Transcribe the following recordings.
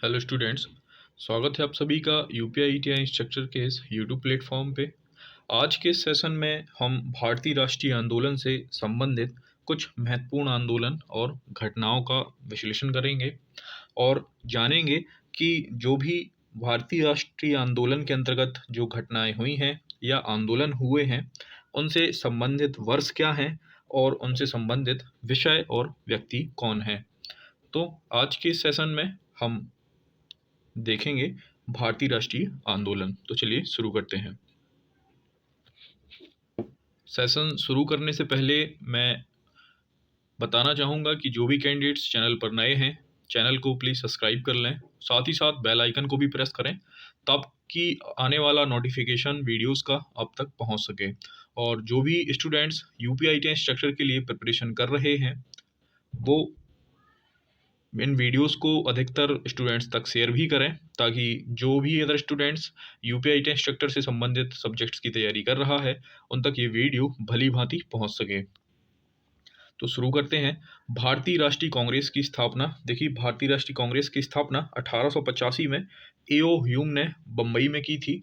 Hello students. स्वागत है आप सभी का यूपीआई ईटीआई इंस्ट्रक्चर के इस यूट्यूब प्लेटफॉर्म पे। आज के सेशन में हम भारतीय राष्ट्रीय आंदोलन से संबंधित कुछ महत्वपूर्ण आंदोलन और घटनाओं का विश्लेषण करेंगे और जानेंगे कि जो भी भारतीय राष्ट्रीय आंदोलन के अंतर्गत जो घटनाएं हुई हैं या आंदोलन हुए हैं उनसे संबंधित वर्ष क्या हैं और उनसे संबंधित विषय और व्यक्ति कौन हैं। तो आज के सेशन में हम देखेंगे भारतीय राष्ट्रीय आंदोलन। तो चलिए शुरू करते हैं। सेशन शुरू करने से पहले मैं बताना चाहूँगा कि जो भी कैंडिडेट्स चैनल पर नए हैं चैनल को प्लीज़ सब्सक्राइब कर लें, साथ ही साथ बेल आइकन को भी प्रेस करें ताकि आने वाला नोटिफिकेशन वीडियोस का आप तक पहुंच सके। और जो भी स्टूडेंट्स यूपीआईटी स्ट्रक्चर के लिए प्रिपरेशन कर रहे हैं वो इन वीडियोस को अधिकतर स्टूडेंट्स तक शेयर भी करें ताकि जो भी अदर स्टूडेंट्स यूपीआईटी इंस्ट्रक्टर से संबंधित सब्जेक्ट्स की तैयारी कर रहा है उन तक ये वीडियो भली भांति पहुंच सके। तो शुरू करते हैं। भारतीय राष्ट्रीय कांग्रेस की स्थापना। देखिए, भारतीय राष्ट्रीय कांग्रेस की स्थापना 1885 में एओ ह्यूम ने बम्बई में की थी।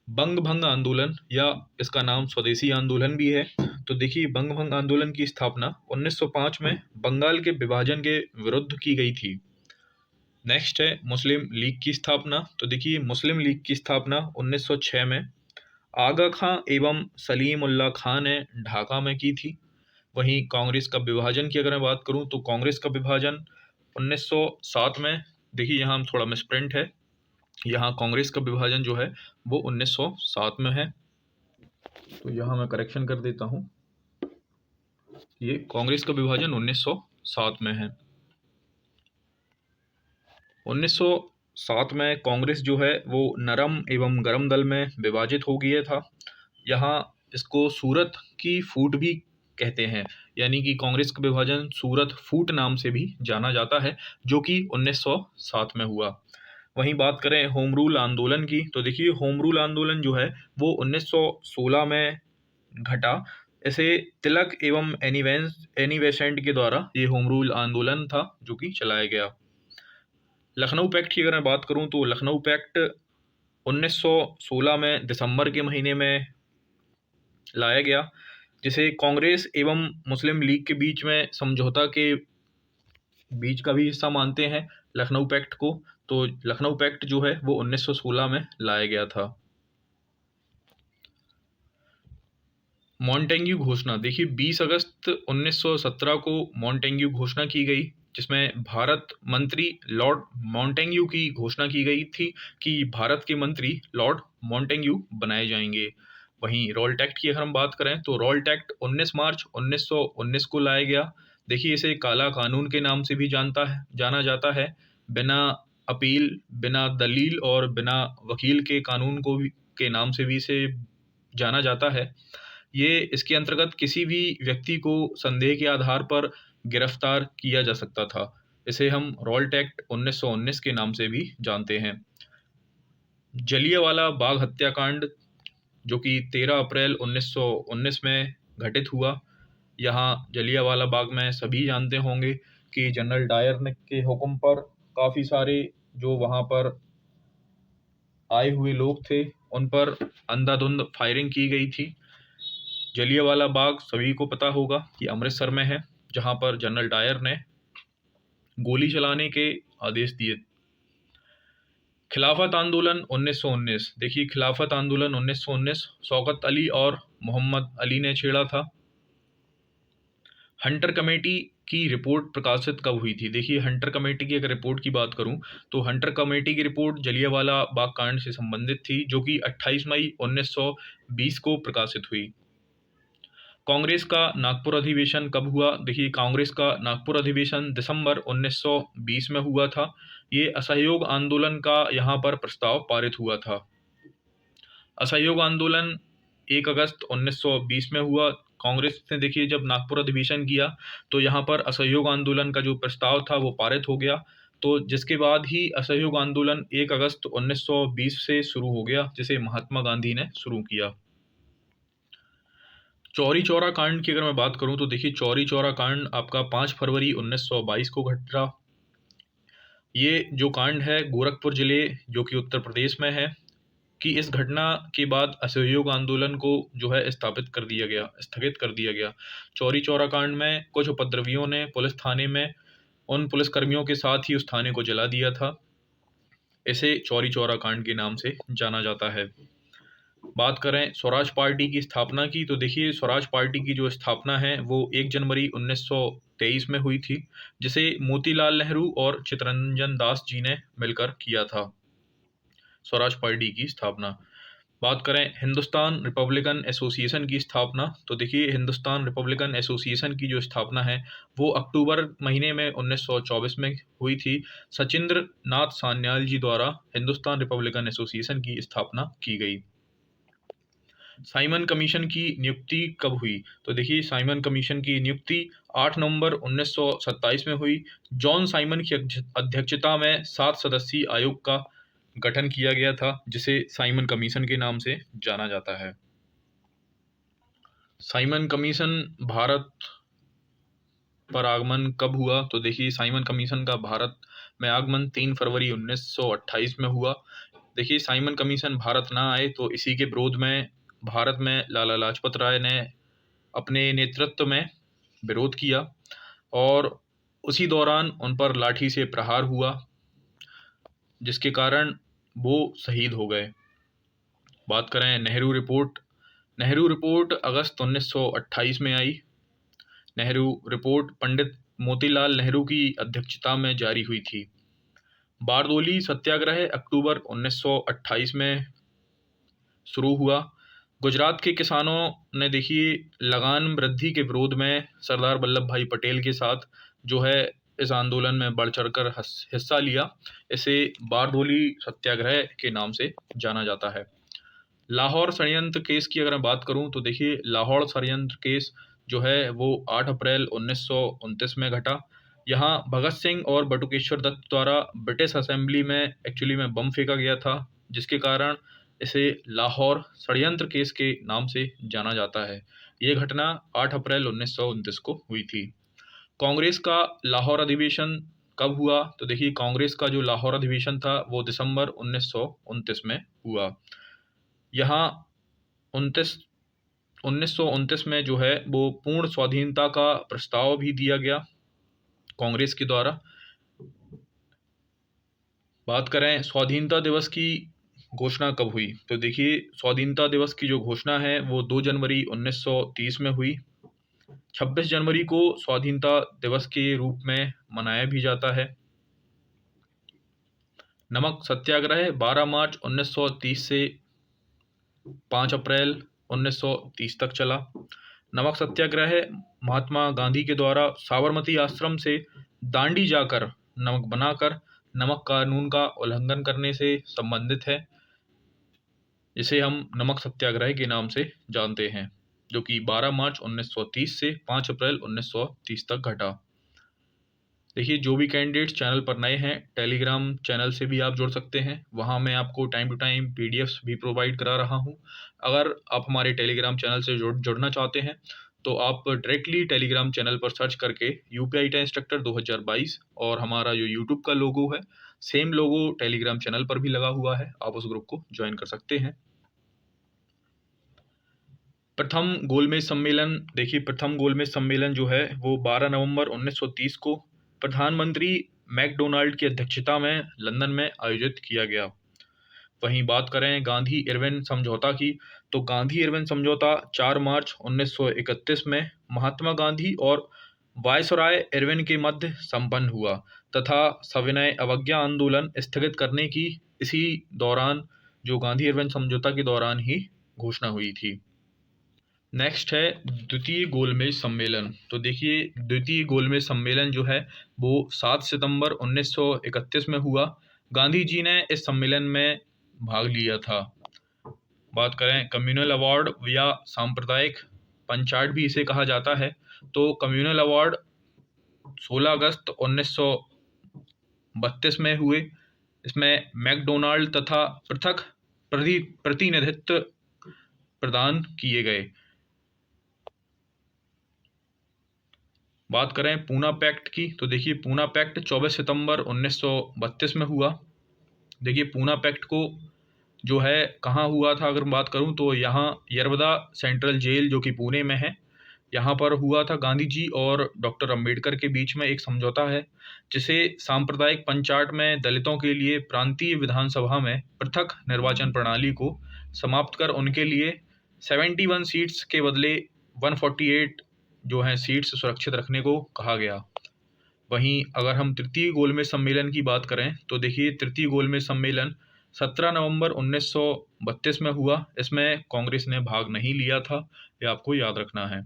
बंग भंग आंदोलन या इसका नाम स्वदेशी आंदोलन भी है। तो देखिए, बंग भंग आंदोलन की स्थापना 1905 में बंगाल के विभाजन के विरुद्ध की गई थी। नेक्स्ट है मुस्लिम लीग की स्थापना। तो देखिए, मुस्लिम लीग की स्थापना 1906 में आगा खां एवं सलीम उल्लाह खां ने ढाका में की थी। वहीं कांग्रेस का विभाजन की अगर मैं बात करूं तो कांग्रेस का विभाजन 1907 में। देखिए, यहाँ हम थोड़ा मिसप्रिंट है, यहाँ कांग्रेस का विभाजन जो है वो 1907 में है। तो यहाँ मैं करेक्शन कर देता हूँ, ये कांग्रेस का विभाजन 1907 में है। 1907 में कांग्रेस जो है वो नरम एवं गरम दल में विभाजित हो गया था। यहाँ इसको सूरत की फूट भी कहते हैं, यानी कि कांग्रेस का विभाजन सूरत फूट नाम से भी जाना जाता है, जो कि 1907 में हुआ। वहीं बात करें होम रूल आंदोलन की, तो देखिए, होम रूल आंदोलन जो है वो 1916 में घटा। इसे तिलक एवं एनी बेसेंट के द्वारा ये होम रूल आंदोलन था जो कि चलाया गया। लखनऊ पैक्ट की अगर मैं बात करूं तो लखनऊ पैक्ट 1916 में दिसंबर के महीने में लाया गया, जिसे कांग्रेस एवं मुस्लिम लीग के बीच में समझौता के बीच का भी हिस्सा मानते हैं लखनऊ पैक्ट को। तो लखनऊ पैक्ट जो है वो 1916 में लाया गया था। मॉन्टेग्यू घोषणा। देखिए, 20 अगस्त 1917 को मॉन्टेग्यू घोषणा की गई, जिसमें भारत मंत्री लॉर्ड मॉन्टेग्यू की घोषणा की गई थी कि भारत के मंत्री लॉर्ड मॉन्टेग्यू बनाए जाएंगे। वहीं रॉल्ट एक्ट की अगर हम बात करें तो रॉल्ट एक्ट 19 मार्च 1919 को लाया गया। देखिए, इसे काला कानून के नाम से भी जाना जाता है। बिना अपील, बिना दलील और बिना वकील के कानून को भी के नाम से भी इसे जाना जाता है। ये इसके अंतर्गत किसी भी व्यक्ति को संदेह के आधार पर गिरफ्तार किया जा सकता था। इसे हम रॉल्ट एक्ट 1919 के नाम से भी जानते हैं। जलियांवाला बाग हत्याकांड जो कि 13 अप्रैल 1919 में घटित हुआ। यहाँ जलियांवाला बाग में सभी जानते होंगे कि जनरल डायर ने के हुक्म पर काफ़ी सारे जो वहाँ पर आए हुए लोग थे उन पर अंधाधुंध फायरिंग की गई थी। जलियांवाला बाग सभी को पता होगा कि अमृतसर में है, जहां पर जनरल डायर ने गोली चलाने के आदेश दिए। खिलाफत आंदोलन 1919। देखिए, खिलाफत आंदोलन 1919 शौकत अली और मोहम्मद अली ने छेड़ा था। हंटर कमेटी की रिपोर्ट प्रकाशित कब हुई थी? देखिए, हंटर कमेटी की अगर रिपोर्ट की बात करूं तो हंटर कमेटी की रिपोर्ट जलियांवाला बाग कांड से संबंधित थी, जो कि 28 मई 1920 को प्रकाशित हुई। कांग्रेस का नागपुर अधिवेशन कब हुआ? देखिए, कांग्रेस का नागपुर अधिवेशन दिसंबर 1920 में हुआ था। ये असहयोग आंदोलन का यहाँ पर प्रस्ताव पारित हुआ था। असहयोग आंदोलन 1 अगस्त 1920 में हुआ। कांग्रेस ने देखिए जब नागपुर अधिवेशन किया तो यहाँ पर असहयोग आंदोलन का जो प्रस्ताव था वो पारित हो गया। तो जिसके बाद ही असहयोग आंदोलन 1 अगस्त 1920 से शुरू हो गया, जिसे महात्मा गांधी ने शुरू किया। चौरी चौरा कांड की अगर मैं बात करूं तो देखिए, चौरी चौरा कांड आपका 5 फरवरी 1922 को घटा। ये जो कांड है गोरखपुर जिले जो कि उत्तर प्रदेश में है, कि इस घटना के बाद असहयोग आंदोलन को जो है स्थगित कर दिया गया। चौरी चौरा कांड में कुछ उपद्रवियों ने पुलिस थाने में उन पुलिसकर्मियों के साथ ही उस थाने को जला दिया था। इसे चौरी चौरा कांड के नाम से जाना जाता है। बात करें स्वराज पार्टी की स्थापना की, तो देखिए स्वराज पार्टी की जो स्थापना है वो 1 जनवरी 1923 में हुई थी, जिसे मोतीलाल नेहरू और चित्तरंजन दास जी ने मिलकर किया था, स्वराज पार्टी की स्थापना। बात करें हिंदुस्तान रिपब्लिकन एसोसिएशन की स्थापना, तो देखिए हिंदुस्तान रिपब्लिकन एसोसिएशन की जो स्थापना है वो अक्टूबर महीने में 1924 में हुई थी। सचिंद्र नाथ सान्याल जी द्वारा हिंदुस्तान रिपब्लिकन एसोसिएशन की स्थापना की गई। साइमन कमीशन की नियुक्ति कब हुई, तो देखिए साइमन कमीशन की नियुक्ति 8 नवंबर 1927 में हुई। जॉन साइमन की अध्यक्षता में 7 सदस्यीय आयोग का गठन किया गया था, जिसे साइमन कमीशन के नाम से जाना जाता है। साइमन कमीशन भारत पर आगमन कब हुआ, तो देखिए साइमन कमीशन का भारत में आगमन 3 फरवरी 1928 में हुआ। देखिए साइमन कमीशन भारत ना आए तो इसी के विरोध में भारत में लाला लाजपत राय ने अपने नेतृत्व में विरोध किया और उसी दौरान उन पर लाठी से प्रहार हुआ, जिसके कारण वो शहीद हो गए। बात करें नेहरू रिपोर्ट अगस्त 1928 में आई। नेहरू रिपोर्ट पंडित मोतीलाल नेहरू की अध्यक्षता में जारी हुई थी। बारदोली सत्याग्रह अक्टूबर 1928 में शुरू हुआ। गुजरात के किसानों ने देखिए लगान वृद्धि के विरोध में सरदार वल्लभ भाई पटेल के साथ जो है इस आंदोलन में बढ़ चढ़कर हिस्सा लिया। इसे बारदोली सत्याग्रह के नाम से जाना जाता है। लाहौर षड्यंत्र केस की अगर मैं बात करूं तो देखिए लाहौर षड्यंत्र केस जो है वो 8 अप्रैल 1929 में घटा। यहाँ भगत सिंह और बटुकेश्वर दत्त द्वारा ब्रिटिश असेंबली में एक्चुअली में बम फेंका गया था, जिसके कारण इसे लाहौर षड्यंत्र केस के नाम से जाना जाता है। ये घटना 8 अप्रैल 1929 को हुई थी। कांग्रेस का लाहौर अधिवेशन कब हुआ, तो देखिए कांग्रेस का जो लाहौर अधिवेशन था वो दिसंबर 1929 में हुआ। यहाँ 1929 में जो है वो पूर्ण स्वाधीनता का प्रस्ताव भी दिया गया कांग्रेस के द्वारा। बात करें स्वाधीनता दिवस की घोषणा कब हुई, तो देखिए स्वाधीनता दिवस की जो घोषणा है वो 2 जनवरी 1930 में हुई। 26 जनवरी को स्वाधीनता दिवस के रूप में मनाया भी जाता है। नमक सत्याग्रह 12 मार्च 1930 से 5 अप्रैल 1930 तक चला। नमक सत्याग्रह महात्मा गांधी के द्वारा साबरमती आश्रम से दांडी जाकर नमक बनाकर नमक कानून का उल्लंघन करने से संबंधित है, जिसे हम नमक सत्याग्रह के नाम से जानते हैं, जो कि 12 मार्च 1930 से 5 अप्रैल 1930 तक घटा। देखिए जो भी कैंडिडेट्स चैनल पर नए हैं, टेलीग्राम चैनल से भी आप जुड़ सकते हैं। वहाँ मैं आपको टाइम टू टाइम पीडीएफ्स भी प्रोवाइड करा रहा हूँ। अगर आप हमारे टेलीग्राम चैनल से जुड़ना चाहते हैं तो आप डायरेक्टली टेलीग्राम चैनल पर सर्च करके यूपीआई इंस्ट्रक्टर 2022 और हमारा जो यूट्यूब का लोगो है सेम लोगो टेलीग्राम चैनल पर भी लगा हुआ है, आप उस ग्रुप को ज्वाइन कर सकते हैं। प्रथम गोलमेज सम्मेलन, देखिए प्रथम गोलमेज सम्मेलन जो है वो 12 नवंबर 1930 को प्रधानमंत्री मैकडोनाल्ड की अध्यक्षता में लंदन में आयोजित किया गया। वहीं बात करें गांधी इरविन समझौता की, तो गांधी इरविन समझौता 4 मार्च 1931 में महात्मा गांधी और वायसराय इरविन के मध्य संपन्न हुआ तथा सविनय अवज्ञा आंदोलन स्थगित करने की इसी दौरान जो गांधी इरविन समझौता के दौरान ही घोषणा हुई थी। नेक्स्ट है द्वितीय गोलमेज सम्मेलन, तो देखिए द्वितीय गोलमेज सम्मेलन जो है वो 7 सितंबर 1931 में हुआ। गांधी जी ने इस सम्मेलन में भाग लिया था। बात करें कम्युनल अवार्ड या सांप्रदायिक पंचायत भी इसे कहा जाता है, तो कम्युनल अवार्ड 16 अगस्त 1932 में हुए। इसमें मैकडोनाल्ड तथा पृथक प्रतिनिधित्व प्रदान किए गए। बात करें पूना पैक्ट की, तो देखिए पूना पैक्ट 24 सितंबर 1932 में हुआ। देखिए पूना पैक्ट को जो है कहाँ हुआ था, अगर बात करूँ तो यहाँ यरवदा सेंट्रल जेल जो कि पुणे में है, यहाँ पर हुआ था। गांधी जी और डॉक्टर अंबेडकर के बीच में एक समझौता है, जिसे सांप्रदायिक पंचायत में दलितों के लिए प्रांतीय विधानसभा में पृथक निर्वाचन प्रणाली को समाप्त कर उनके लिए 71 सीट्स के बदले 148 जो हैं सीट्स सुरक्षित रखने को कहा गया। वहीं अगर हम तृतीय गोलमेज सम्मेलन की बात करें तो देखिए तृतीय गोलमेज सम्मेलन 17 नवंबर 1932 में हुआ। इसमें कांग्रेस ने भाग नहीं लिया था, ये आपको याद रखना है।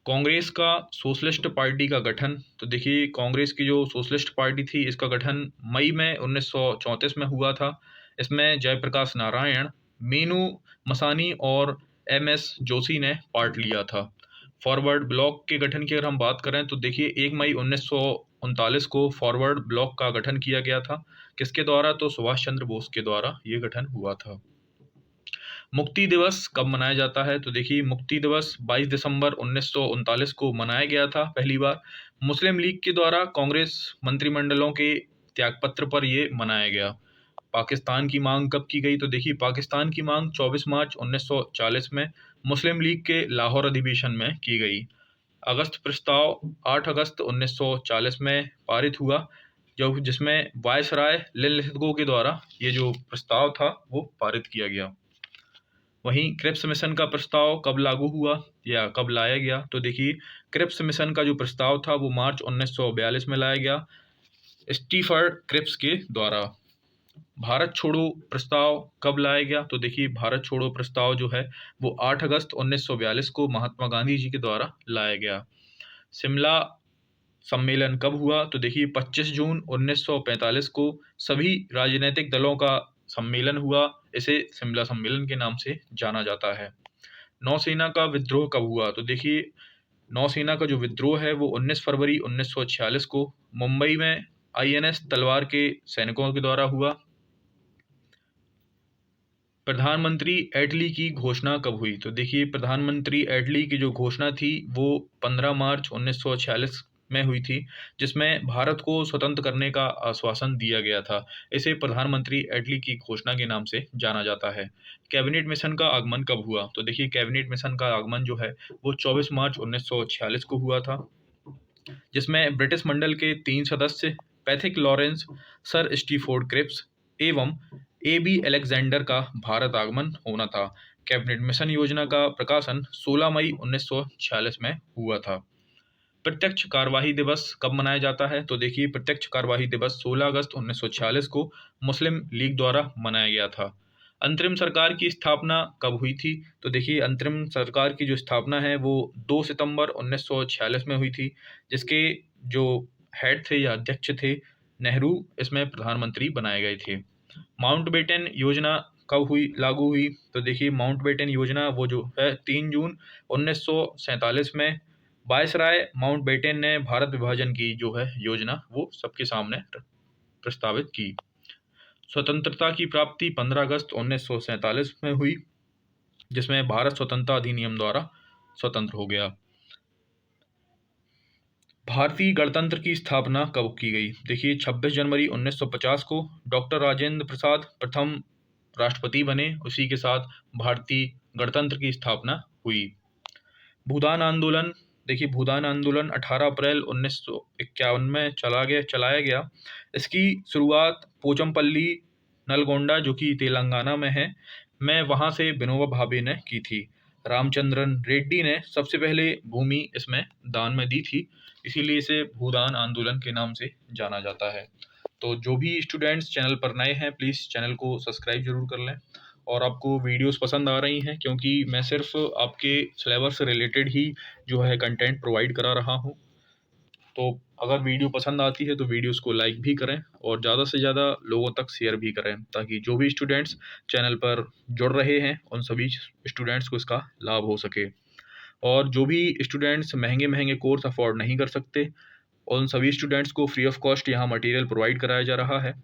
कांग्रेस का सोशलिस्ट पार्टी का गठन, तो देखिए कांग्रेस की जो सोशलिस्ट पार्टी थी इसका गठन मई में 1934 में हुआ था। इसमें जयप्रकाश नारायण, मीनू मसानी और एम.एस. जोशी ने पार्ट लिया था। फॉरवर्ड ब्लॉक के गठन की अगर हम बात करें तो देखिए 1 मई 1939 को फॉरवर्ड ब्लॉक का गठन किया गया था। किसके द्वारा? तो सुभाष चंद्र बोस के द्वारा ये गठन हुआ था। मुक्ति दिवस कब मनाया जाता है? तो देखिए मुक्ति दिवस 22 दिसंबर 1939 को मनाया गया था पहली बार। मुस्लिम लीग के द्वारा कांग्रेस मंत्रिमंडलों के त्यागपत्र पर ये मनाया गया। पाकिस्तान की मांग कब की गई? तो देखिए पाकिस्तान की मांग 24 मार्च 1940 में मुस्लिम लीग के लाहौर अधिवेशन में की गई। अगस्त प्रस्ताव 8 अगस्त 1940 में पारित हुआ, जो जिसमें वायसराय लिनलिथगो के द्वारा ये जो प्रस्ताव था वो पारित किया गया। वहीं क्रिप्स मिशन का प्रस्ताव कब लागू हुआ या कब लाया गया? तो देखिए क्रिप्स मिशन का जो प्रस्ताव था वो मार्च 1942 में लाया गया स्टीफर्ड क्रिप्स के द्वारा। भारत छोड़ो प्रस्ताव कब लाया गया? तो देखिए भारत छोड़ो प्रस्ताव जो है वो 8 अगस्त 1942 को महात्मा गांधी जी के द्वारा लाया गया। शिमला सम्मेलन कब हुआ? तो देखिए 25 जून 1945 को सभी राजनीतिक दलों का सम्मेलन हुआ। इसे शिमला सम्मेलन के नाम से जाना जाता है। नौसेना का विद्रोह कब हुआ? तो देखिए नौसेना का जो विद्रोह है वो 19 फरवरी 1946 को मुंबई में आईएनएस तलवार के सैनिकों के द्वारा हुआ। प्रधानमंत्री एटली की घोषणा कब हुई? तो देखिए प्रधानमंत्री एटली की जो घोषणा थी वो 15 मार्च 1946 में हुई थी, जिसमें भारत को स्वतंत्र करने का आश्वासन दिया गया था। इसे प्रधानमंत्री एटली की घोषणा के नाम से जाना जाता है। कैबिनेट मिशन का आगमन कब हुआ? तो देखिए कैबिनेट मिशन का आगमन जो है वो 24 मार्च 1946 को हुआ था, जिसमें ब्रिटिश मंडल के 3 सदस्य पैथिक लॉरेंस, सर स्टीफोर्ड क्रिप्स एवं ए.बी. अलेक्जेंडर का भारत आगमन होना था। कैबिनेट मिशन योजना का प्रकाशन 16 मई 1946 में हुआ था। प्रत्यक्ष कार्यवाही दिवस कब मनाया जाता है? तो देखिए प्रत्यक्ष कार्यवाही दिवस 16 अगस्त 1946 को मुस्लिम लीग द्वारा मनाया गया था। अंतरिम सरकार की स्थापना कब हुई थी? तो देखिए अंतरिम सरकार की जो स्थापना है वो 2 सितंबर 1946 में हुई थी, जिसके जो हेड थे या अध्यक्ष थे नेहरू, इसमें प्रधानमंत्री बनाए गए थे। माउंटबेटन योजना कब लागू हुई? तो देखिए माउंटबेटन योजना वो जो है 3 जून 1947 में वायसराय माउंटबेटन ने भारत विभाजन की जो है योजना वो सबके सामने प्रस्तावित की। स्वतंत्रता की प्राप्ति 15 अगस्त 1947 में हुई, जिसमें भारत स्वतंत्रता अधिनियम द्वारा स्वतंत्र हो गया। भारतीय गणतंत्र की स्थापना कब की गई? देखिए 26 जनवरी 1950 को डॉक्टर राजेंद्र प्रसाद प्रथम राष्ट्रपति बने, उसी के साथ भारतीय गणतंत्र की स्थापना हुई। भूदान आंदोलन, देखिए भूदान आंदोलन 18 अप्रैल 1951 में चलाया गया। इसकी शुरुआत पोचमपल्ली नलगोंडा जो कि तेलंगाना में है, वहाँ से विनोबा भावे ने की थी। रामचंद्रन रेड्डी ने सबसे पहले भूमि इसमें दान में दी थी, इसीलिए इसे भूदान आंदोलन के नाम से जाना जाता है। तो जो भी स्टूडेंट्स चैनल पर नए हैं प्लीज़ चैनल को सब्सक्राइब ज़रूर कर लें, और आपको वीडियोस पसंद आ रही हैं क्योंकि मैं सिर्फ आपके सिलेबस से रिलेटेड ही जो है कंटेंट प्रोवाइड करा रहा हूँ। तो अगर वीडियो पसंद आती है तो वीडियोस को लाइक भी करें और ज़्यादा से ज़्यादा लोगों तक शेयर भी करें, ताकि जो भी स्टूडेंट्स चैनल पर जुड़ रहे हैं उन सभी स्टूडेंट्स को इसका लाभ हो सके। और जो भी स्टूडेंट्स महंगे महंगे कोर्स अफोर्ड नहीं कर सकते, उन सभी स्टूडेंट्स को फ्री ऑफ कॉस्ट यहाँ मटेरियल प्रोवाइड कराया जा रहा है,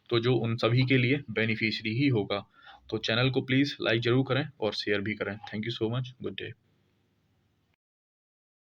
तो जो उन सभी के लिए बेनिफिशियरी ही होगा। तो चैनल को प्लीज़ लाइक ज़रूर करें और शेयर भी करें। Thank you so much. Good day.